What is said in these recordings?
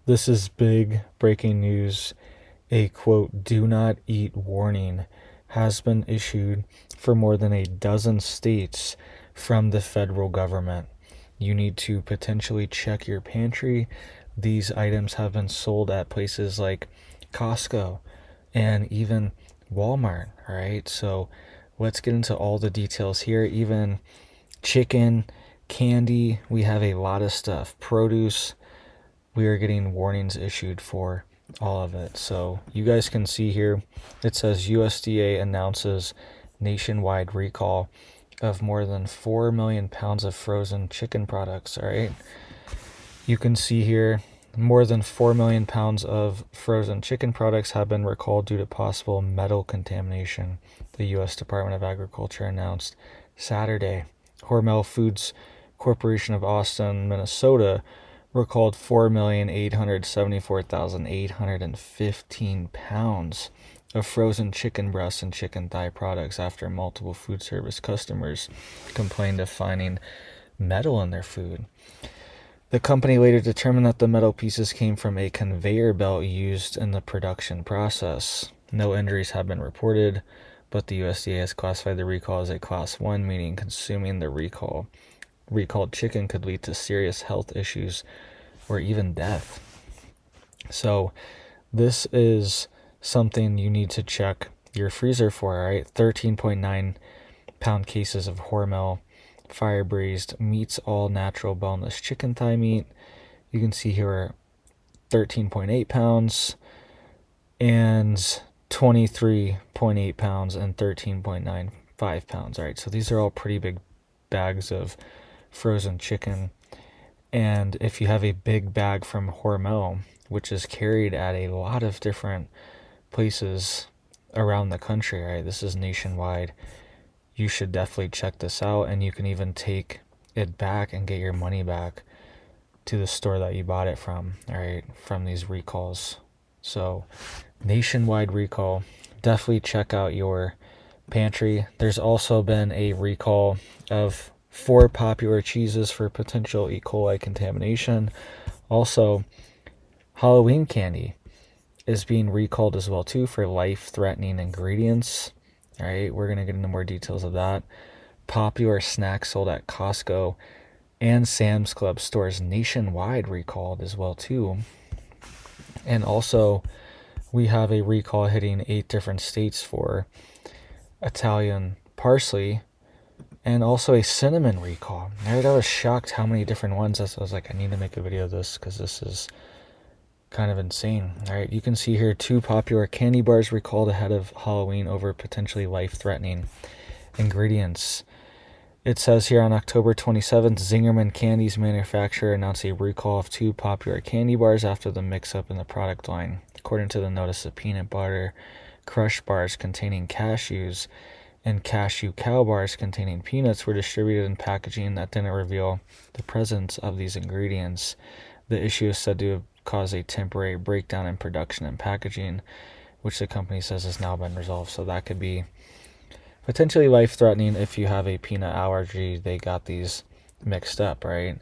This is big breaking news. A quote, "do not eat" warning has been issued for more than a dozen states from the federal government. You need to potentially check your pantry. These items have been sold at places like Costco and even Walmart. All right, so let's get into all the details here. Even chicken, candy, we have a lot of stuff. Produce, we are getting warnings issued for all of it. So you guys can see here, it says USDA announces nationwide recall of more than 4 million pounds of frozen chicken products. All right, you can see here more than 4 million pounds of frozen chicken products have been recalled due to possible metal contamination, the U.S. Department of Agriculture announced Saturday. Hormel Foods Corporation of Austin, Minnesota, recalled 4,874,815 pounds of frozen chicken breast and chicken thigh products after multiple food service customers complained of finding metal in their food. The company later determined that the metal pieces came from a conveyor belt used in the production process. No injuries have been reported, but the USDA has classified the recall as a Class 1, meaning consuming the recalled chicken could lead to serious health issues or even death. So this is something you need to check your freezer for, right? 13.9 pound cases of Hormel fire braised meats, all natural boneless chicken thigh meat. You can see here 13.8 pounds and 23.8 pounds and 13.95 pounds. All right, so these are all pretty big bags of frozen chicken. And if you have a big bag from Hormel, which is carried at a lot of different places around the country, right? This is nationwide. You should definitely check this out, and you can even take it back and get your money back to the store that you bought it from, all right, from these recalls. So nationwide recall. Definitely check out your pantry. There's also been a recall of 4 popular cheeses for potential E. coli contamination. Also, Halloween candy is being recalled as well too for life-threatening ingredients. All right, we're going to get into more details of that. Popular snacks sold at Costco and Sam's Club stores nationwide recalled as well too. And also, we have a recall hitting 8 different states for Italian parsley, and also a cinnamon recall. I was shocked how many different ones. I was like, I need to make a video of this because this is kind of insane. All right, you can see here 2 popular candy bars recalled ahead of Halloween over potentially life-threatening ingredients. It says here on October 27th, Zingerman Candy's manufacturer announced a recall of 2 popular candy bars after the mix-up in the product line. According to the notice, the peanut butter crush bars containing cashews and cashew cow bars containing peanuts were distributed in packaging that didn't reveal the presence of these ingredients. The issue is said to have caused a temporary breakdown in production and packaging, which the company says has now been resolved. So that could be potentially life-threatening if you have a peanut allergy. They got these mixed up, right?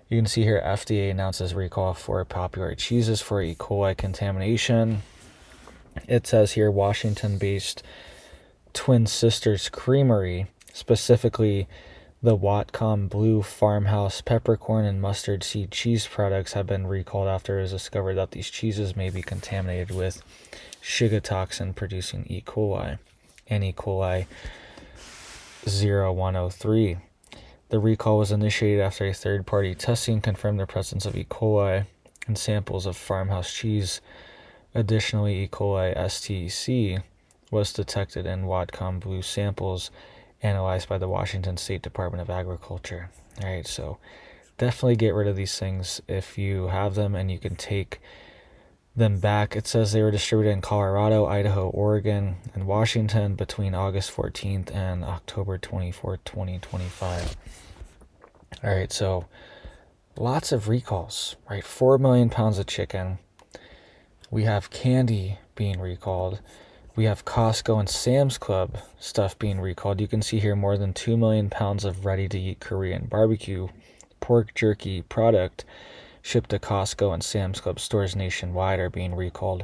You can see here FDA announces recall for popular cheeses for E. coli contamination. It says here Washington-based Twin Sisters Creamery, specifically the Whatcom Blue Farmhouse peppercorn and mustard seed cheese products, have been recalled after it was discovered that these cheeses may be contaminated with Shiga toxin producing E. coli and E. coli 0103. The recall was initiated after a third-party testing confirmed the presence of E. coli in samples of farmhouse cheese. Additionally, E. coli STC was detected in Whatcom Blue samples analyzed by the Washington State Department of Agriculture. All right, so definitely get rid of these things if you have them, and you can take them back. It says they were distributed in Colorado, Idaho, Oregon, and Washington between August 14th and October 24th, 2025. All right, so lots of recalls, right? 4 million pounds of chicken. We have candy being recalled. We have Costco and Sam's Club stuff being recalled. You can see here more than 2 million pounds of ready-to-eat Korean barbecue pork jerky product shipped to Costco and Sam's Club stores nationwide are being recalled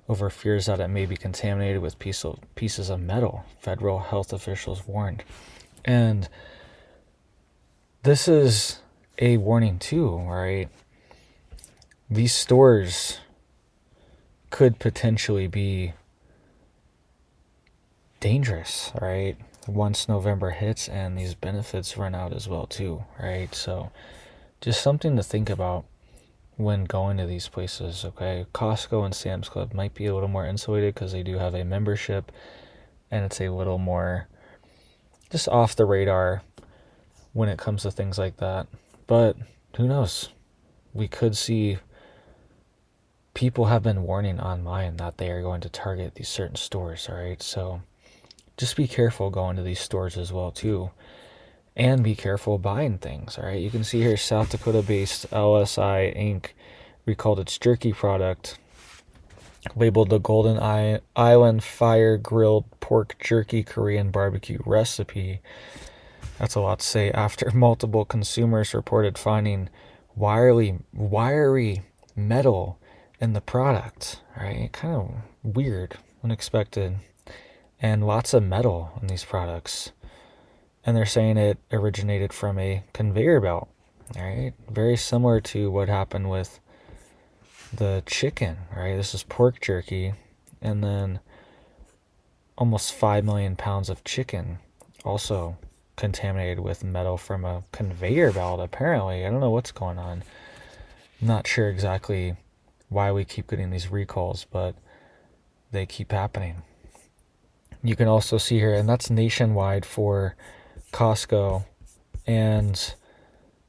over fears that it may be contaminated with pieces of metal, federal health officials warned. And this is a warning too, right? These stores could potentially be dangerous, right? Once November hits and these benefits run out as well too, right? So just something to think about when going to these places, okay? Costco and Sam's Club might be a little more insulated because they do have a membership and it's a little more just off the radar when it comes to things like that. But who knows? We could see people have been warning online that they are going to target these certain stores, all right? So just be careful going to these stores as well too. And be careful buying things, all right? You can see here South Dakota-based LSI Inc. recalled its jerky product labeled the Golden Island Fire Grilled Pork Jerky Korean Barbecue Recipe. That's a lot to say after multiple consumers reported finding wiry metal in the product, right? Kind of weird, unexpected, and lots of metal in these products. And they're saying it originated from a conveyor belt, right? Very similar to what happened with the chicken, right? This is pork jerky, and then almost 5 million pounds of chicken also contaminated with metal from a conveyor belt, apparently. I don't know what's going on. I'm not sure exactly why we keep getting these recalls, but they keep happening. You can also see here, and that's nationwide for Costco and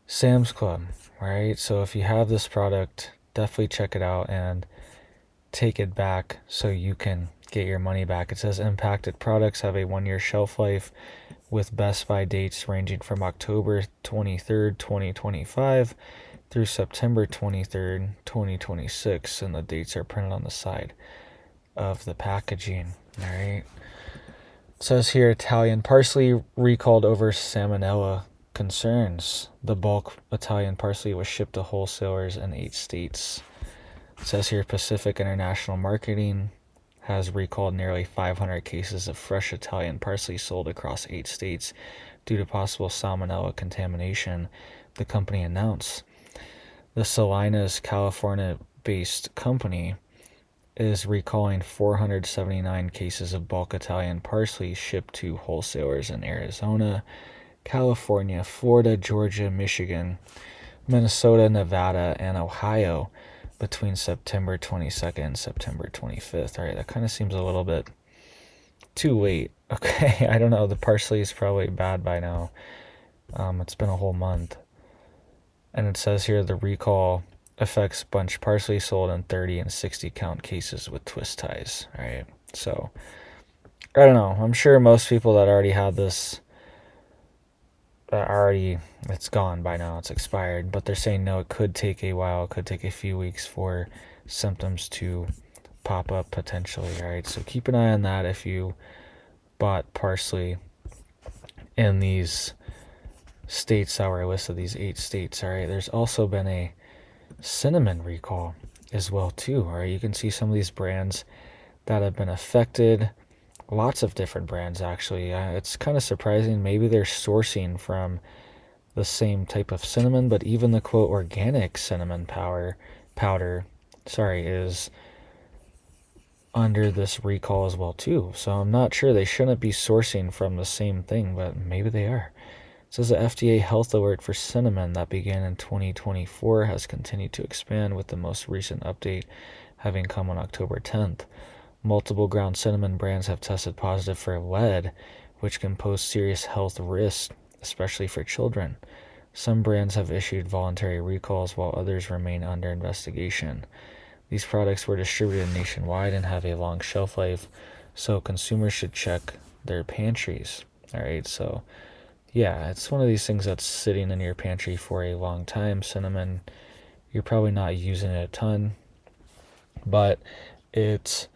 Sam's Club, right? So if you have this product, definitely check it out and take it back so you can get your money back. It says impacted products have a 1-year shelf life with Best Buy dates ranging from October 23rd, 2025 through September 23rd, 2026, and the dates are printed on the side of the packaging, all right? It says here Italian parsley recalled over salmonella concerns. The bulk Italian parsley was shipped to wholesalers in 8 states. It says here Pacific International Marketing has recalled nearly 500 cases of fresh Italian parsley sold across 8 states due to possible salmonella contamination, the company announced. The Salinas, California-based company is recalling 479 cases of bulk Italian parsley shipped to wholesalers in Arizona, California, Florida, Georgia, Michigan, Minnesota, Nevada, and Ohio between September 22nd and September 25th. All right, that kind of seems a little bit too late. Okay, I don't know. The parsley is probably bad by now. It's been a whole month. And it says here the recall affects bunch parsley sold in 30 and 60 count cases with twist ties. All right, so I don't know. I'm sure most people that already had this it's gone by now, it's expired, but they're saying no, it could take a while, it could take a few weeks for symptoms to pop up potentially, right? So keep an eye on that if you bought parsley in these states that were listed, these 8 states, all right? There's also been a cinnamon recall as well too, all right? You can see some of these brands that have been affected. Lots of different brands, actually. It's kind of surprising. Maybe they're sourcing from the same type of cinnamon, but even the quote organic cinnamon powder, is under this recall as well too. So I'm not sure. They shouldn't be sourcing from the same thing, but maybe they are. It says the FDA health alert for cinnamon that began in 2024 has continued to expand, with the most recent update having come on October 10th. Multiple ground cinnamon brands have tested positive for lead, which can pose serious health risks, especially for children. Some brands have issued voluntary recalls, while others remain under investigation. These products were distributed nationwide and have a long shelf life, so consumers should check their pantries. All right, so yeah, it's one of these things that's sitting in your pantry for a long time. Cinnamon, you're probably not using it a ton, but it's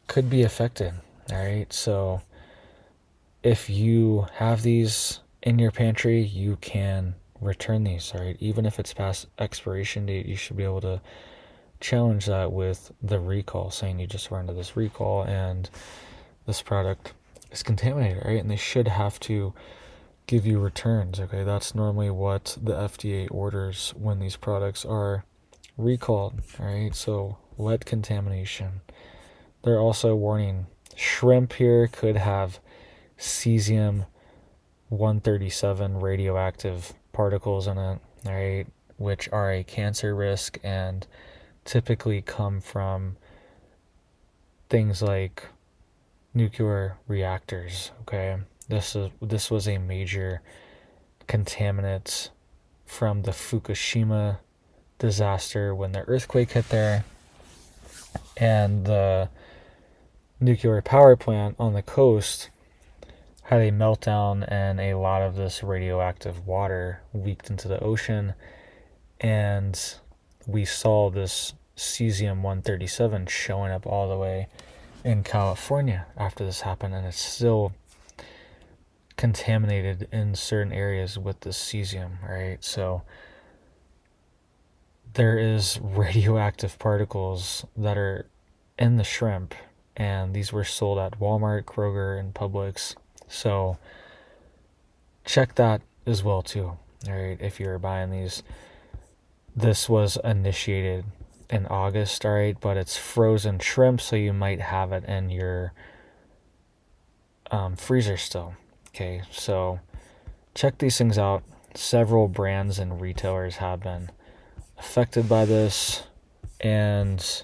could be affected. All right, so if you have these in your pantry, you can return these, all right? Even if it's past expiration date, you should be able to challenge that with the recall, saying you just ran into this recall and this product is contaminated, right? And they should have to give you returns, okay? That's normally what the FDA orders when these products are recalled, right? So lead contamination. They're also warning shrimp here could have cesium 137 radioactive particles in it, right? Which are a cancer risk and typically come from things like nuclear reactors, okay? This was a major contaminant from the Fukushima disaster when the earthquake hit there, and the nuclear power plant on the coast had a meltdown and a lot of this radioactive water leaked into the ocean, and we saw this cesium 137 showing up all the way in California after this happened, and it's still contaminated in certain areas with the cesium, right? So there is radioactive particles that are in the shrimp, and these were sold at Walmart, Kroger, and Publix. So check that as well too, all right? If you're buying these, this was initiated in August, all right, but it's frozen shrimp, so you might have it in your freezer still. Okay, so check these things out. Several brands and retailers have been affected by this, and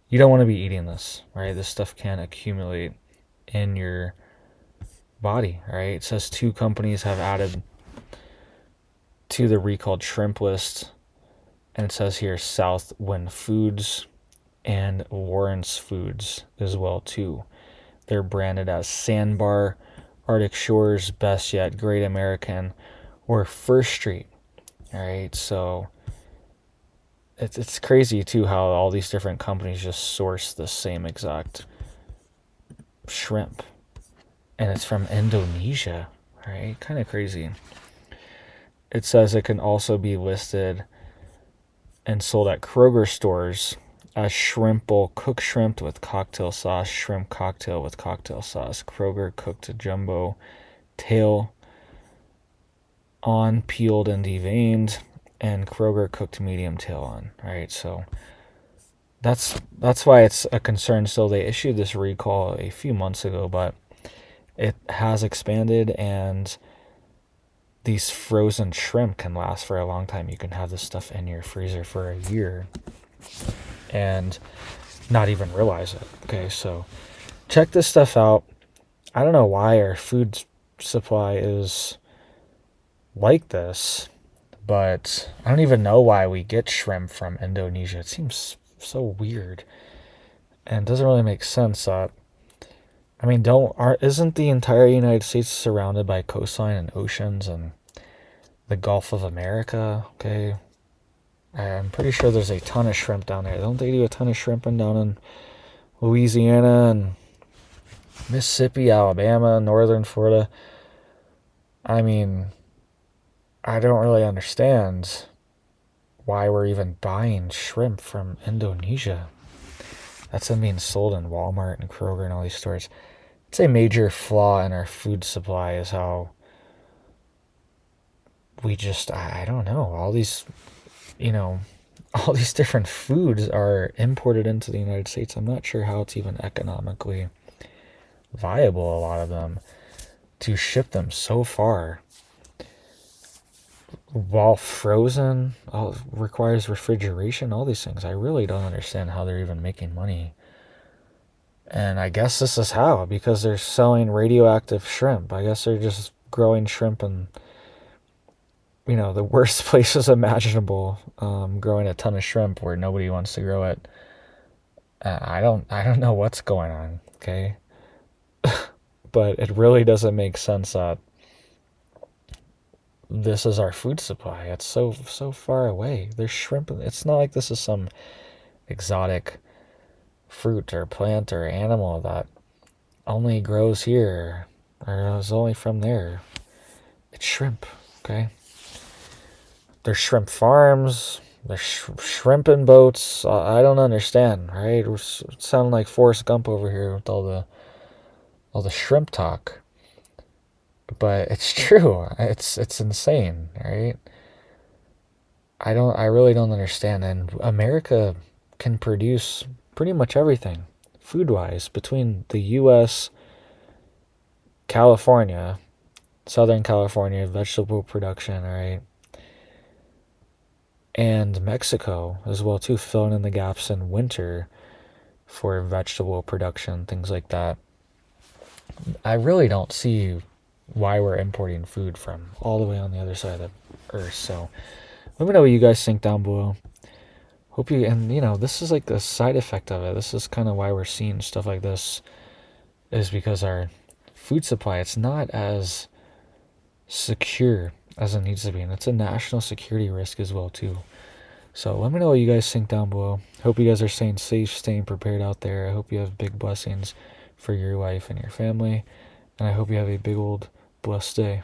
you don't want to be eating this, right? This stuff can accumulate in your body, right? It says 2 companies have added to the recalled shrimp list, and it says here Southwind Foods and Lawrence Foods as well too. They're branded as Sandbar, Arctic Shores, Best Yet, Great American, or First Street. All right, so it's crazy too how all these different companies just source the same exact shrimp, and it's from Indonesia. All right, kind of crazy. It says it can also be listed and sold at Kroger stores as shrimp bowl, cooked shrimp with cocktail sauce, shrimp cocktail with cocktail sauce, Kroger cooked jumbo tail on, peeled and deveined, and Kroger cooked medium tail on, right? So that's why it's a concern still. They issued this recall a few months ago, but it has expanded, and these frozen shrimp can last for a long time. You can have this stuff in your freezer for a year and not even realize it. Okay, so check this stuff out. I don't know why our food supply is like this, but I don't even know why we get shrimp from Indonesia. It seems so weird and doesn't really make sense. I mean, isn't the entire United States surrounded by coastline and oceans and the Gulf of America? Okay, I'm pretty sure there's a ton of shrimp down there. Don't they do a ton of shrimping down in Louisiana and Mississippi, Alabama, northern Florida? I mean, I don't really understand why we're even buying shrimp from Indonesia. That's them being sold in Walmart and Kroger and all these stores. It's a major flaw in our food supply is how we just, I don't know, all these, all these different foods are imported into the United States. I'm not sure how it's even economically viable, a lot of them, to ship them so far while frozen. Requires refrigeration, all these things. I really don't understand how they're even making money. And I guess this is how, because they're selling radioactive shrimp. I guess they're just growing shrimp in, the worst places imaginable, growing a ton of shrimp where nobody wants to grow it. I don't know what's going on, okay? But it really doesn't make sense that this is our food supply. It's so far away. There's shrimp. It's not like this is some exotic fruit or plant or animal that only grows here or is only from there. It's shrimp, okay? there's shrimp farms, there's shrimping boats. I don't understand, right? We're sounding like Forrest Gump over here with all the shrimp talk. But it's true. It's insane, right? I really don't understand. And America can produce pretty much everything food wise between the US, California, Southern California, vegetable production, right? And Mexico as well too, filling in the gaps in winter for vegetable production, things like that. I really don't see why we're importing food from all the way on the other side of the earth. So let me know what you guys think down below. Hope you, and this is like the side effect of it. This is kind of why we're seeing stuff like this, is because our food supply, it's not as secure as it needs to be. And it's a national security risk as well too. So let me know what you guys think down below. Hope you guys are staying safe, staying prepared out there. I hope you have big blessings for your life and your family. And I hope you have a big old blessed day.